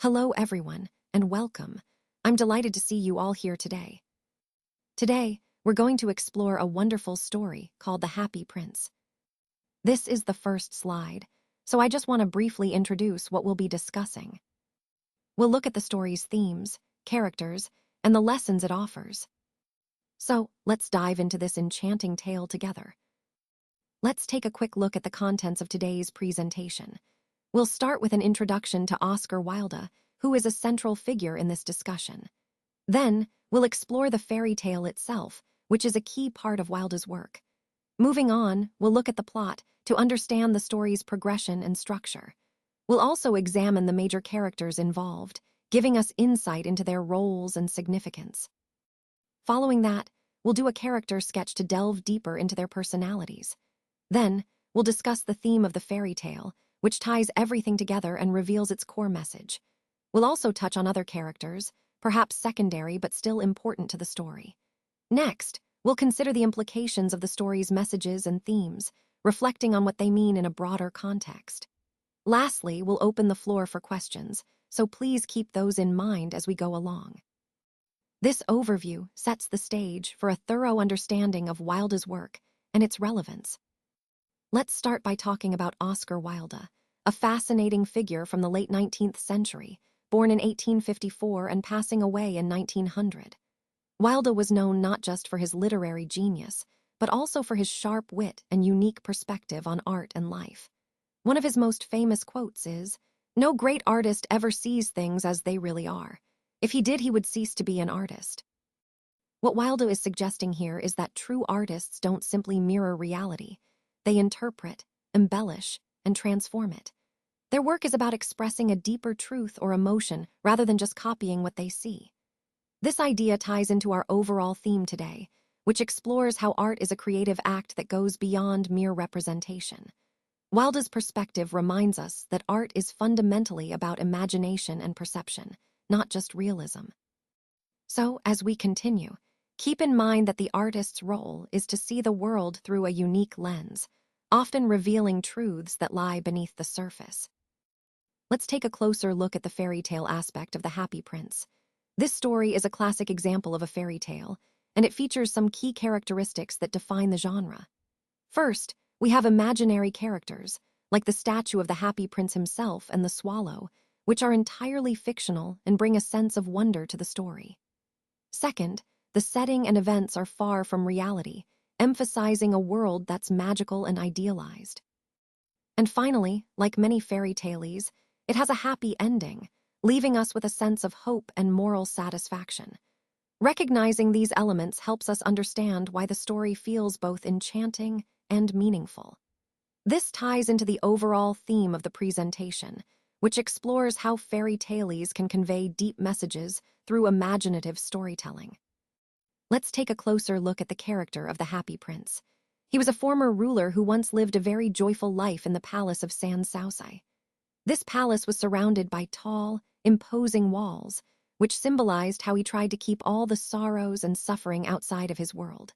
Hello, everyone, and welcome. I'm delighted to see you all here today. Today, we're going to explore a wonderful story called The Happy Prince. This is the first slide, so I just want to briefly introduce what we'll be discussing. We'll look at the story's themes, characters, and the lessons it offers. So, let's dive into this enchanting tale together. Let's take a quick look at the contents of today's presentation. We'll start with an introduction to Oscar Wilde, who is a central figure in this discussion. Then, we'll explore the fairy tale itself, which is a key part of Wilde's work. Moving on, we'll look at the plot to understand the story's progression and structure. We'll also examine the major characters involved, giving us insight into their roles and significance. Following that, we'll do a character sketch to delve deeper into their personalities. Then, we'll discuss the theme of the fairy tale, which ties everything together and reveals its core message. We'll also touch on other characters, perhaps secondary but still important to the story. Next, we'll consider the implications of the story's messages and themes, reflecting on what they mean in a broader context. Lastly, we'll open the floor for questions, so please keep those in mind as we go along. This overview sets the stage for a thorough understanding of Wilde's work and its relevance. Let's start by talking about Oscar Wilde, a fascinating figure from the late 19th century, born in 1854 and passing away in 1900. Wilde was known not just for his literary genius, but also for his sharp wit and unique perspective on art and life. One of his most famous quotes is, "No great artist ever sees things as they really are. If he did, he would cease to be an artist." What Wilde is suggesting here is that true artists don't simply mirror reality. They interpret, embellish, and transform it. Their work is about expressing a deeper truth or emotion rather than just copying what they see. This idea ties into our overall theme today, which explores how art is a creative act that goes beyond mere representation. Wilde's perspective reminds us that art is fundamentally about imagination and perception, not just realism. So, as we continue, keep in mind that the artist's role is to see the world through a unique lens, often revealing truths that lie beneath the surface. Let's take a closer look at the fairy tale aspect of The Happy Prince. This story is a classic example of a fairy tale, and it features some key characteristics that define the genre. First, we have imaginary characters, like the statue of the Happy Prince himself and the swallow, which are entirely fictional and bring a sense of wonder to the story. Second, the setting and events are far from reality, emphasizing a world that's magical and idealized. And finally, like many fairy tales, it has a happy ending, leaving us with a sense of hope and moral satisfaction. Recognizing these elements helps us understand why the story feels both enchanting and meaningful. This ties into the overall theme of the presentation, which explores how fairy tales can convey deep messages through imaginative storytelling. Let's take a closer look at the character of the Happy Prince. He was a former ruler who once lived a very joyful life in the palace of Sans Souci. This palace was surrounded by tall, imposing walls, which symbolized how he tried to keep all the sorrows and suffering outside of his world.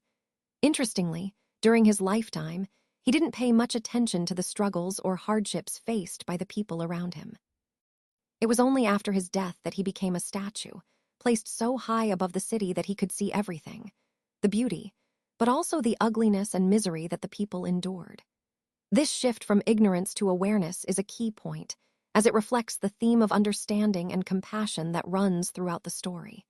Interestingly, during his lifetime, he didn't pay much attention to the struggles or hardships faced by the people around him. It was only after his death that he became a statue, placed so high above the city that he could see everything, the beauty, but also the ugliness and misery that the people endured. This shift from ignorance to awareness is a key point, as it reflects the theme of understanding and compassion that runs throughout the story.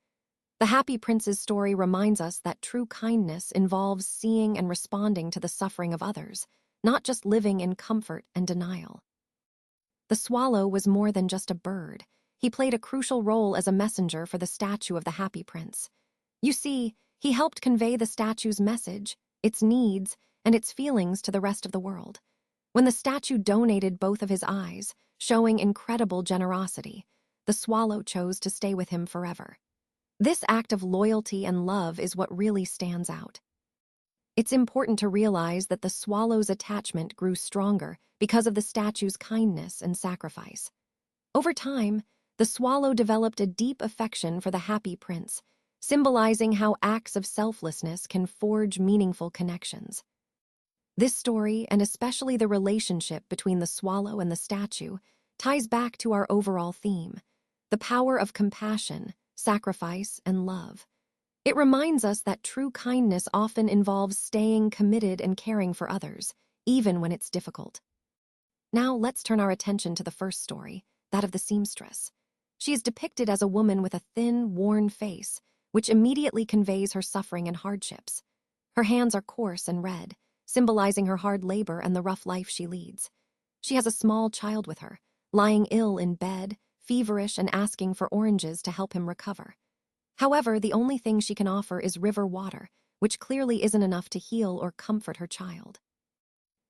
The Happy Prince's story reminds us that true kindness involves seeing and responding to the suffering of others, not just living in comfort and denial. The swallow was more than just a bird. He played a crucial role as a messenger for the statue of the Happy Prince. You see, he helped convey the statue's message, its needs, and its feelings to the rest of the world. When the statue donated both of his eyes, showing incredible generosity, the swallow chose to stay with him forever. This act of loyalty and love is what really stands out. It's important to realize that the swallow's attachment grew stronger because of the statue's kindness and sacrifice. Over time, the swallow developed a deep affection for the Happy Prince, symbolizing how acts of selflessness can forge meaningful connections. This story, and especially the relationship between the swallow and the statue, ties back to our overall theme. the power of compassion, sacrifice, and love. It reminds us that true kindness often involves staying committed and caring for others, even when it's difficult. Now let's turn our attention to the first story, that of the seamstress. She is depicted as a woman with a thin, worn face, which immediately conveys her suffering and hardships. Her hands are coarse and red, symbolizing her hard labor and the rough life she leads. She has a small child with her, lying ill in bed, feverish and asking for oranges to help him recover. However, the only thing she can offer is river water, which clearly isn't enough to heal or comfort her child.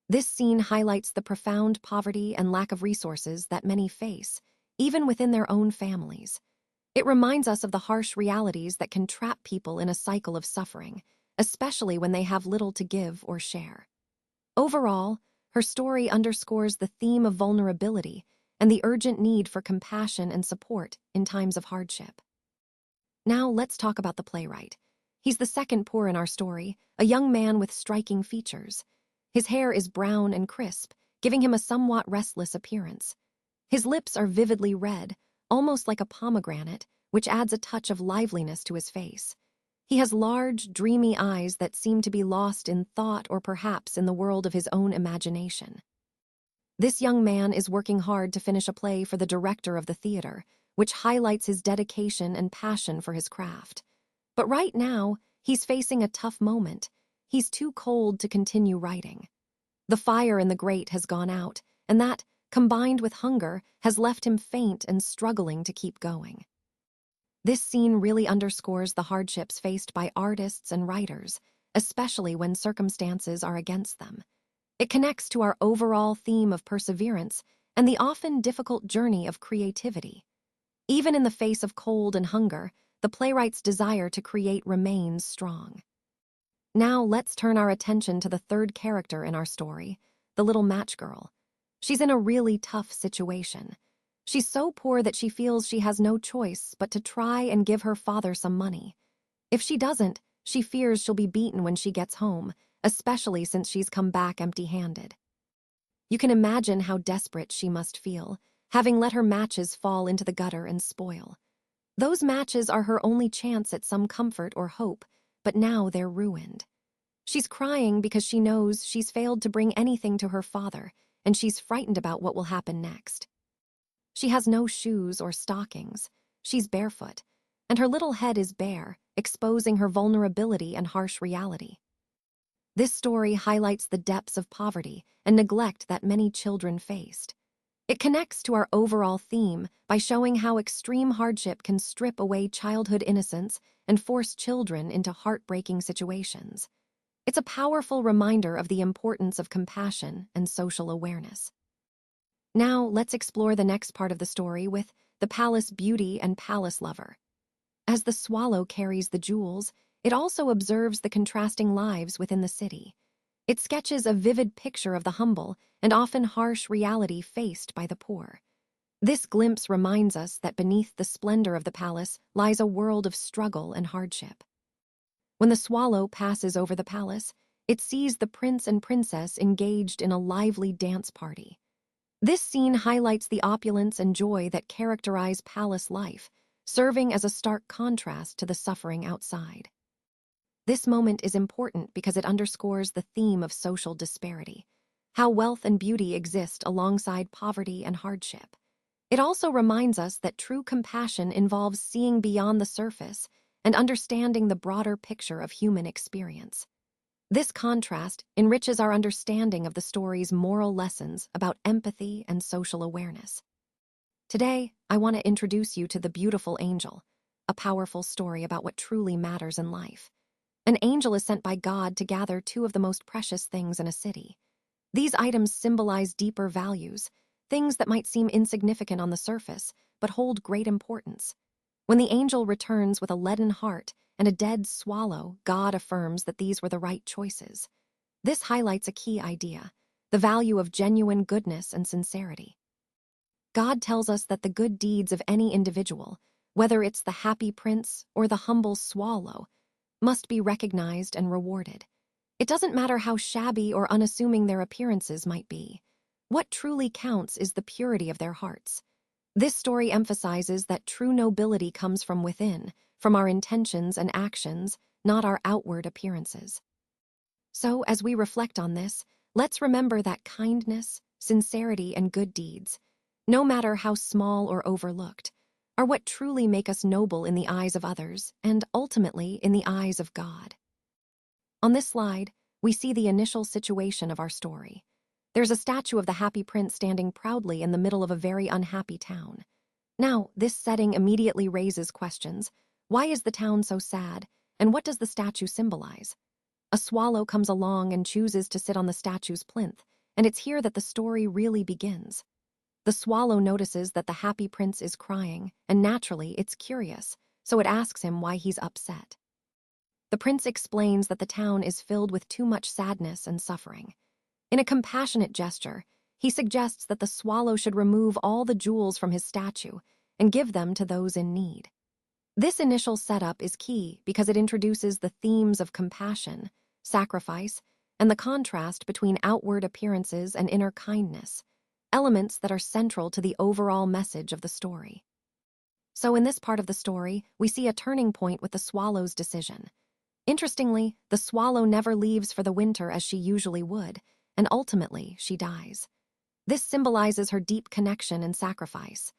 This scene highlights the profound poverty and lack of resources that many face, even within their own families. It reminds us of the harsh realities that can trap people in a cycle of suffering, especially when they have little to give or share. Overall, her story underscores the theme of vulnerability and the urgent need for compassion and support in times of hardship. Now let's talk about the playwright. He's the second poor in our story, a young man with striking features. His hair is brown and crisp, giving him a somewhat restless appearance. His lips are vividly red, almost like a pomegranate, which adds a touch of liveliness to his face. He has large, dreamy eyes that seem to be lost in thought or perhaps in the world of his own imagination. This young man is working hard to finish a play for the director of the theater, which highlights his dedication and passion for his craft. But right now, he's facing a tough moment. He's too cold to continue writing. The fire in the grate has gone out, and that, combined with hunger, has left him faint and struggling to keep going. This scene really underscores the hardships faced by artists and writers, especially when circumstances are against them. It connects to our overall theme of perseverance and the often difficult journey of creativity. Even in the face of cold and hunger, the playwright's desire to create remains strong. Now let's turn our attention to the third character in our story, the little match girl. She's in a really tough situation. She's so poor that she feels she has no choice but to try and give her father some money. If she doesn't, she fears she'll be beaten when she gets home, especially since she's come back empty-handed. You can imagine how desperate she must feel, having let her matches fall into the gutter and spoil. Those matches are her only chance at some comfort or hope, but now they're ruined. She's crying because she knows she's failed to bring anything to her father, and she's frightened about what will happen next. She has no shoes or stockings. She's barefoot, and her little head is bare, exposing her vulnerability and harsh reality. This story highlights the depths of poverty and neglect that many children faced. It connects to our overall theme by showing how extreme hardship can strip away childhood innocence and force children into heartbreaking situations. It's a powerful reminder of the importance of compassion and social awareness. Now, let's explore the next part of the story with the palace beauty and palace lover. As the swallow carries the jewels, it also observes the contrasting lives within the city. It sketches a vivid picture of the humble and often harsh reality faced by the poor. This glimpse reminds us that beneath the splendor of the palace lies a world of struggle and hardship. When the swallow passes over the palace, it sees the prince and princess engaged in a lively dance party. This scene highlights the opulence and joy that characterize palace life, serving as a stark contrast to the suffering outside. This moment is important because it underscores the theme of social disparity, how wealth and beauty exist alongside poverty and hardship. It also reminds us that true compassion involves seeing beyond the surface and understanding the broader picture of human experience. This contrast enriches our understanding of the story's moral lessons about empathy and social awareness. Today, I want to introduce you to The Beautiful Angel, a powerful story about what truly matters in life. An angel is sent by God to gather two of the most precious things in a city. These items symbolize deeper values, things that might seem insignificant on the surface, but hold great importance. When the angel returns with a leaden heart and a dead swallow, God affirms that these were the right choices. This highlights a key idea, the value of genuine goodness and sincerity. God tells us that the good deeds of any individual, whether it's the happy prince or the humble swallow, must be recognized and rewarded. It doesn't matter how shabby or unassuming their appearances might be. What truly counts is the purity of their hearts. This story emphasizes that true nobility comes from within, from our intentions and actions, not our outward appearances. So, as we reflect on this, let's remember that kindness, sincerity, and good deeds, no matter how small or overlooked, are what truly make us noble in the eyes of others and ultimately in the eyes of God. On this slide, we see the initial situation of our story. There's a statue of the Happy Prince standing proudly in the middle of a very unhappy town. Now, this setting immediately raises questions. Why is the town so sad, and what does the statue symbolize? A swallow comes along and chooses to sit on the statue's plinth, and it's here that the story really begins. The swallow notices that the Happy Prince is crying, and naturally, it's curious, so it asks him why he's upset. The prince explains that the town is filled with too much sadness and suffering. In a compassionate gesture, he suggests that the swallow should remove all the jewels from his statue and give them to those in need. This initial setup is key because it introduces the themes of compassion, sacrifice, and the contrast between outward appearances and inner kindness, elements that are central to the overall message of the story. So in this part of the story, we see a turning point with the swallow's decision. Interestingly, the swallow never leaves for the winter as she usually would, and ultimately, she dies. This symbolizes her deep connection and sacrifice.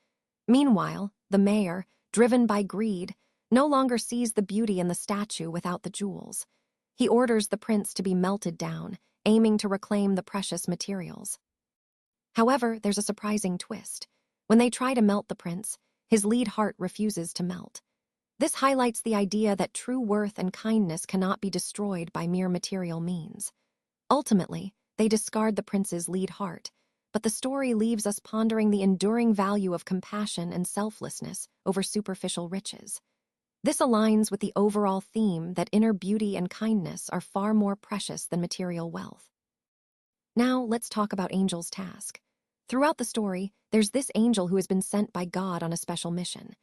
Meanwhile, the mayor, driven by greed, no longer sees the beauty in the statue without the jewels. He orders the prince to be melted down, aiming to reclaim the precious materials. However, there's a surprising twist. When they try to melt the prince, his lead heart refuses to melt. This highlights the idea that true worth and kindness cannot be destroyed by mere material means. Ultimately, they discard the prince's lead heart, but the story leaves us pondering the enduring value of compassion and selflessness over superficial riches. This aligns with the overall theme that inner beauty and kindness are far more precious than material wealth. Now, let's talk about Angel's task. Throughout the story, there's this angel who has been sent by God on a special mission.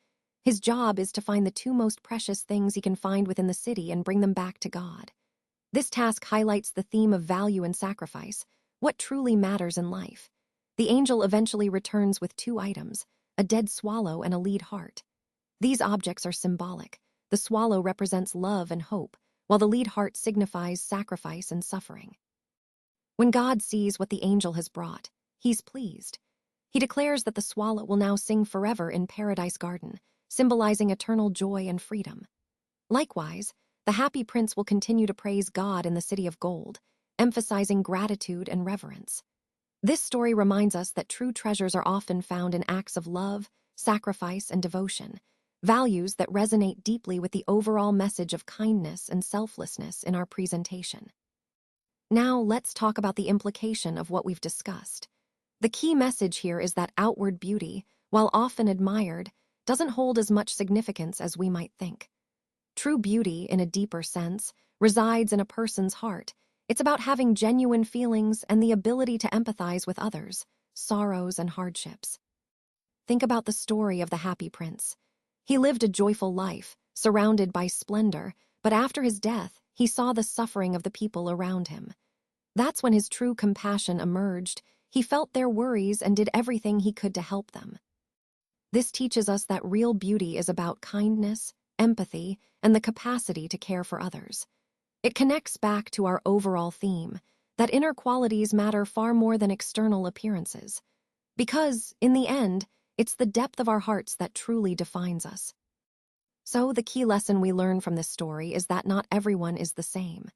His job is to find the two most precious things he can find within the city and bring them back to God. This task highlights the theme of value and sacrifice, what truly matters in life. The angel eventually returns with two items, a dead swallow and a lead heart. These objects are symbolic. The swallow represents love and hope, while the lead heart signifies sacrifice and suffering. When God sees what the angel has brought, he's pleased. He declares that the swallow will now sing forever in Paradise Garden, symbolizing eternal joy and freedom. Likewise, the Happy Prince will continue to praise God in the City of Gold, emphasizing gratitude and reverence. This story reminds us that true treasures are often found in acts of love, sacrifice, and devotion, values that resonate deeply with the overall message of kindness and selflessness in our presentation. Now, let's talk about the implication of what we've discussed. The key message here is that outward beauty, while often admired, doesn't hold as much significance as we might think. True beauty, in a deeper sense, resides in a person's heart. It's about having genuine feelings and the ability to empathize with others, sorrows and hardships. Think about the story of the Happy Prince. He lived a joyful life, surrounded by splendor, but after his death, he saw the suffering of the people around him. That's when his true compassion emerged. He felt their worries and did everything he could to help them. This teaches us that real beauty is about kindness, empathy, and the capacity to care for others. It connects back to our overall theme, that inner qualities matter far more than external appearances. Because, in the end, it's the depth of our hearts that truly defines us. So, the key lesson we learn from this story is that not everyone is the same.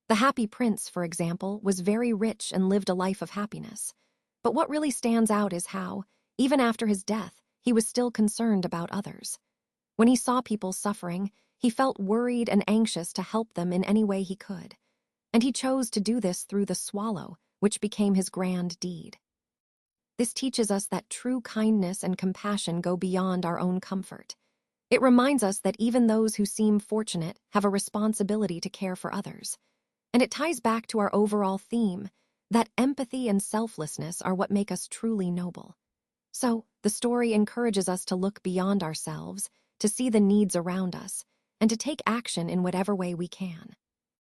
The Happy Prince, for example, was very rich and lived a life of happiness. But what really stands out is how, even after his death, he was still concerned about others. When he saw people suffering, he felt worried and anxious to help them in any way he could. And he chose to do this through the swallow, which became his grand deed. This teaches us that true kindness and compassion go beyond our own comfort. It reminds us that even those who seem fortunate have a responsibility to care for others. And it ties back to our overall theme, that empathy and selflessness are what make us truly noble. So, the story encourages us to look beyond ourselves, to see the needs around us, and to take action in whatever way we can.